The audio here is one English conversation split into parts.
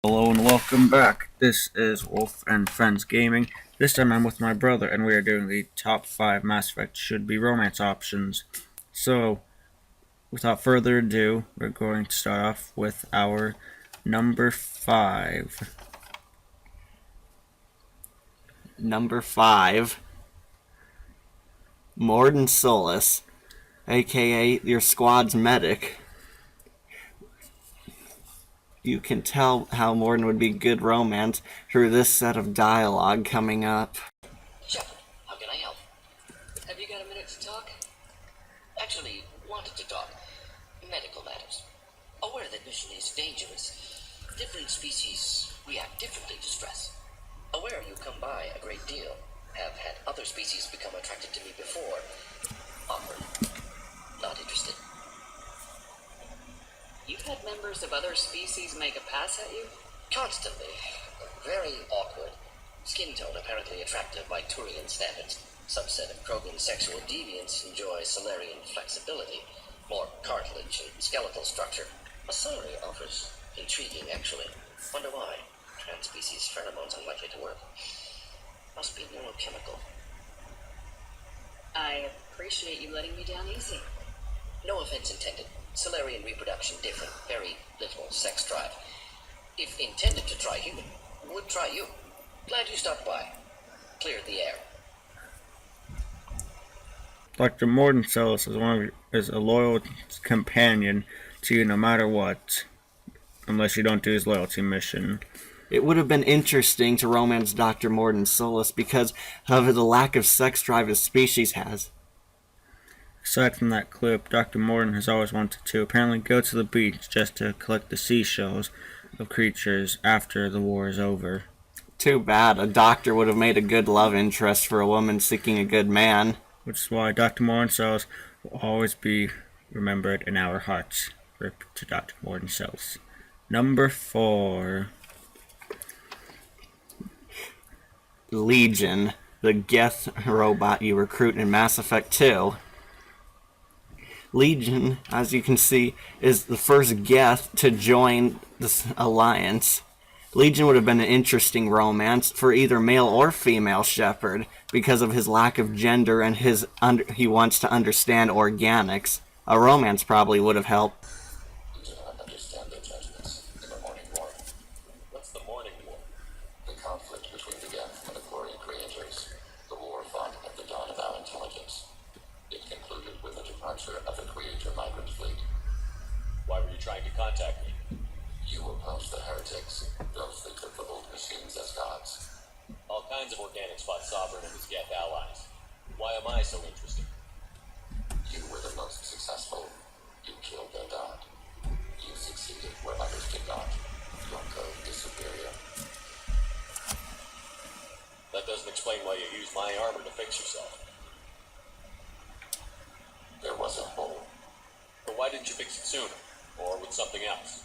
Hello and welcome back. This is Wolf and Friends Gaming. This time I'm with my brother and we are doing the top 5 Mass Effect should be romance options. So, without further ado, we're going to start off with our number 5. Number 5, Mordin Solus, aka your squad's medic. You can tell how Mordin would be good romance through this set of dialogue coming up. Shepard, how can I help? Have you got a minute to talk? Actually, wanted to talk. Medical matters. Aware that mission is dangerous. Different species react differently to stress. Aware you come by a great deal. Have had other species become attracted to me before. Awkward. Not interested. You've had members of other species make a pass at you? Constantly. Very awkward. Skin tone apparently attractive by Turian standards. Subset of Krogan sexual deviants enjoy Solarian flexibility. More cartilage and skeletal structure. A salary offers. Intriguing, actually. Wonder why. Trans-species pheromones unlikely to work. Must be neurochemical. I appreciate you letting me down easy. No offense intended. Solarian reproduction different. Very little sex drive. If intended to try human, would try you. Glad you stopped by. Cleared the air. Dr. Mordin Solus is a loyal companion to you no matter what, unless you don't do his loyalty mission. It would have been interesting to romance Dr. Mordin Solus because of the lack of sex drive his species has. Aside from that clip, Dr. Mordin has always wanted to apparently go to the beach just to collect the seashells of creatures after the war is over. Too bad. A doctor would have made a good love interest for a woman seeking a good man. Which is why Dr. Mordin Solus will always be remembered in our hearts. RIP to Dr. Mordin Solus. Number 4. Legion, the Geth robot you recruit in Mass Effect 2. Legion, as you can see, is the first Geth to join this alliance. Legion would have been an interesting romance for either male or female Shepard because of his lack of gender and he wants to understand organics. A romance probably would have helped. You do not understand their judgments in the Morning War. What's the Morning War? The conflict between the Geth and the Quarian creators. The war fought at the dawn of our intelligence. It concluded with the departure of the Creator migrant fleet. Why were you trying to contact me? You opposed the heretics, those that took the old machines as gods. All kinds of organics fought Sovereign and his Geth allies. Why am I so interested? You were the most successful. You killed their god. You succeeded where others did not. Your code is superior. That doesn't explain why you used my armor to fix yourself. There was a hole. But why didn't you fix it sooner? Or with something else?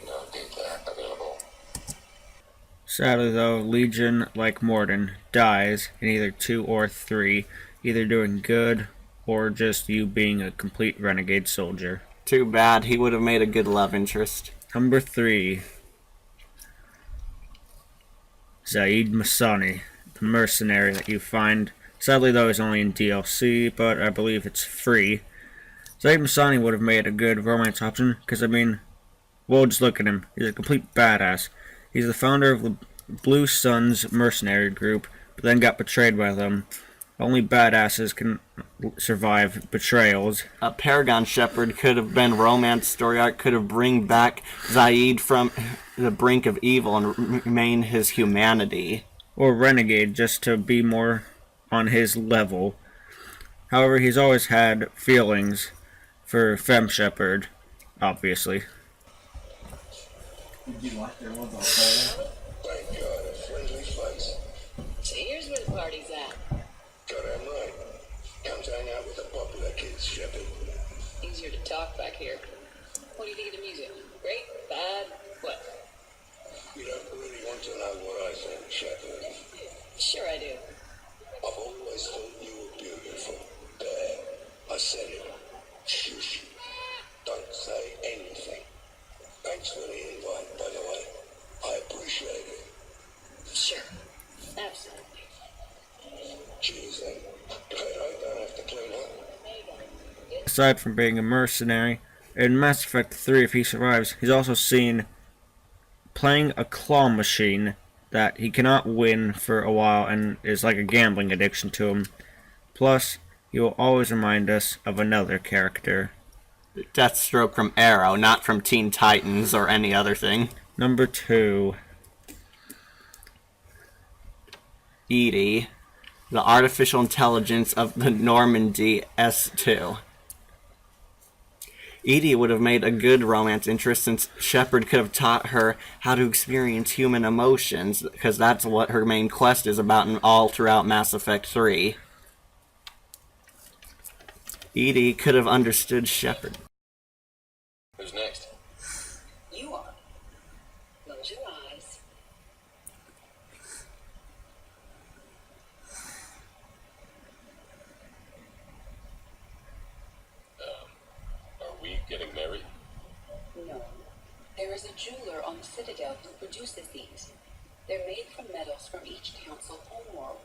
No data available. Sadly though, Legion, like Mordin, dies in either 2 or 3, either doing good or just you being a complete renegade soldier. Too bad. He would have made a good love interest. Number 3. Zaeed Masani, the mercenary that you find. Sadly though, he's only in DLC, but I believe it's free. Zaeed Masani would have made a good romance option, because I mean, well, just look at him. He's a complete badass. He's the founder of the Blue Suns mercenary group, but then got betrayed by them. Only badasses can survive betrayals. A Paragon Shepherd could have been romance story arc, could have bring back Zaeed from the brink of evil and remain his humanity. Or renegade, just to be more on his level. However, he's always had feelings for Femme Shepherd, obviously. Thank God, a friendly face. So here's where the party's at. Goddamn right. Come to hang out with the popular kids, Shepard. Easier to talk back here. What do you think of the music? Great? Bad? What? You don't really want to know what I think, Shepard. Sure I do. I've always thought you were beautiful. There. I said it. Shush. Don't say anything. Thanks for the invite, by the way. I appreciate it. Sure. Absolutely. Cheers, then. I don't have to clean up. Aside from being a mercenary, in Mass Effect 3, if he survives, he's also seen playing a claw machine that he cannot win for a while and is like a gambling addiction to him. Plus, he will always remind us of another character. Deathstroke from Arrow, not from Teen Titans or any other thing. Number 2. Edie, the artificial intelligence of the Normandy S2. Edie would have made a good romance interest since Shepard could have taught her how to experience human emotions, because that's what her main quest is about all throughout Mass Effect 3. Edie could have understood Shepard. Who's next? You are. Close your eyes. Are we getting married? No. There is a jeweler on the Citadel who produces these. They're made from metals from each council homeworld.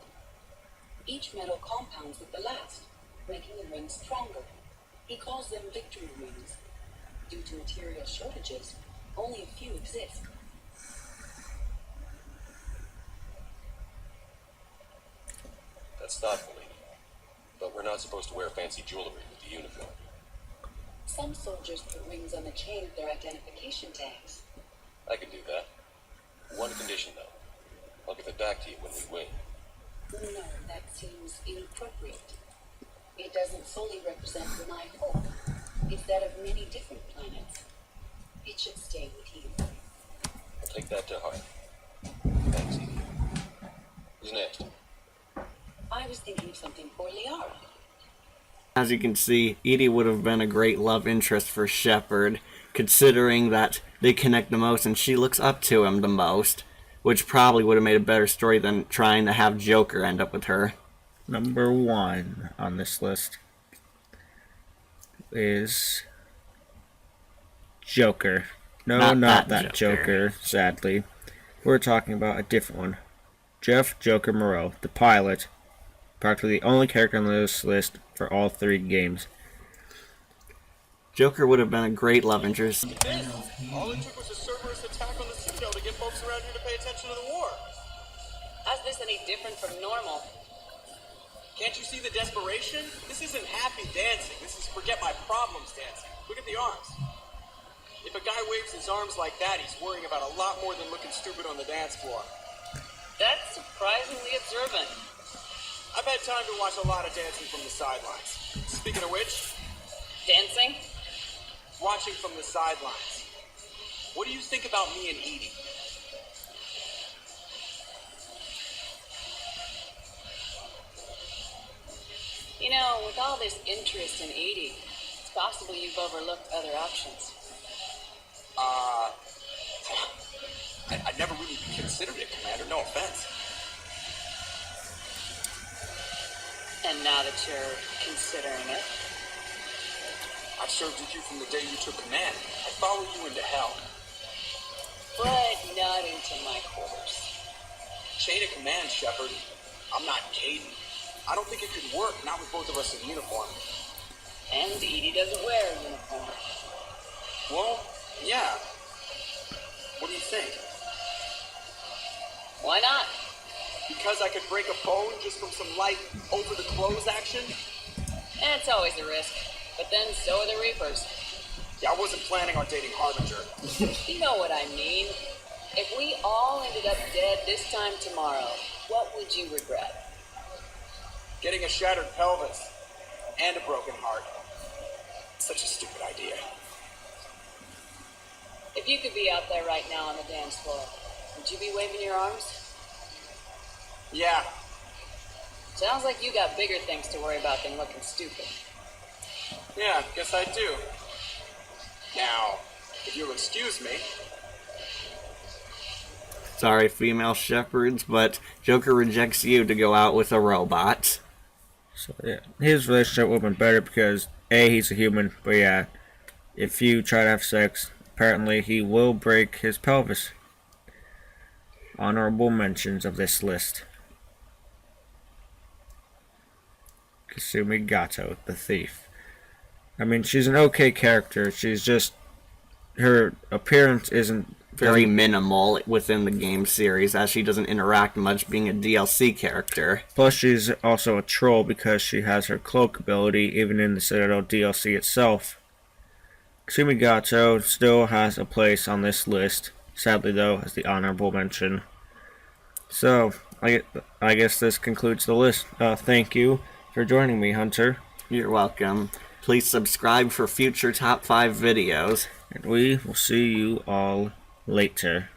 Each metal compounds with the last, making the rings stronger. He calls them victory rings. Due to material shortages, only a few exist. That's thoughtful, Edie. But we're not supposed to wear fancy jewelry with the uniform. Some soldiers put rings on the chain of their identification tags. I could do that. One condition, though. I'll give it back to you when we win. No, that seems inappropriate. It doesn't solely represent my hope. It's that of many different planets. It should stay with you. I'll take that to heart. Thanks, Edie. Who's next? I was thinking of something for Liara. As you can see, Edie would have been a great love interest for Shepard, considering that they connect the most and she looks up to him the most, which probably would have made a better story than trying to have Joker end up with her. Number 1 on this list is Joker. No, not that Joker, sadly. We're talking about a different one. Jeff Joker Moreau, the pilot, practically the only character on this list for all 3 games. Joker would have been a great love interest. All it took was a Cerberus attack on the Citadel to get folks around here to pay attention to the war. How's this any different from normal? Can't you see the desperation? This isn't happy dancing. This is forget my problems dancing. Look at the arms. If a guy waves his arms like that, he's worrying about a lot more than looking stupid on the dance floor. That's surprisingly observant. I've had time to watch a lot of dancing from the sidelines. Speaking of which, Dancing? watching from the sidelines. What do you think about me and Edie? You know, with all this interest in Edie, it's possible you've overlooked other options. I never really considered it, Commander. No offense. And now that you're considering it, I've served with you from the day you took command. I followed you into hell. but not into my quarters. Chain of command, Shepard. I'm not Caden. I don't think it could work, not with both of us in uniform. And Edie doesn't wear a uniform. Well, yeah. What do you think? Why not? Because I could break a bone just from some light over-the-clothes action? It's always a risk. But then so are the Reapers. Yeah, I wasn't planning on dating Harbinger. You know what I mean. If we all ended up dead this time tomorrow, what would you regret? Getting a shattered pelvis and a broken heart. Such a stupid idea. If you could be out there right now on the dance floor, would you be waving your arms? Yeah, Sounds like you got bigger things to worry about than looking stupid. yeah, guess I do. Now, if you'll excuse me, Sorry, female shepherds, but Joker rejects you to go out with a robot. So yeah, his relationship would have been better because A, he's a human, but yeah, if you try to have sex, apparently he will break his pelvis. Honorable mentions of this list. Kasumi Gato, the thief. I mean, she's an okay character. She's just, her appearance isn't Very minimal within the game series, as she doesn't interact much, being a DLC character. Plus, she's also a troll because she has her cloak ability even in the Citadel DLC itself. Kasumi Gato still has a place on this list, sadly though, as the honorable mention. So, I guess this concludes the list. Thank you for joining me, Hunter. You're welcome. Please subscribe for future top 5 videos. And we will see you all later.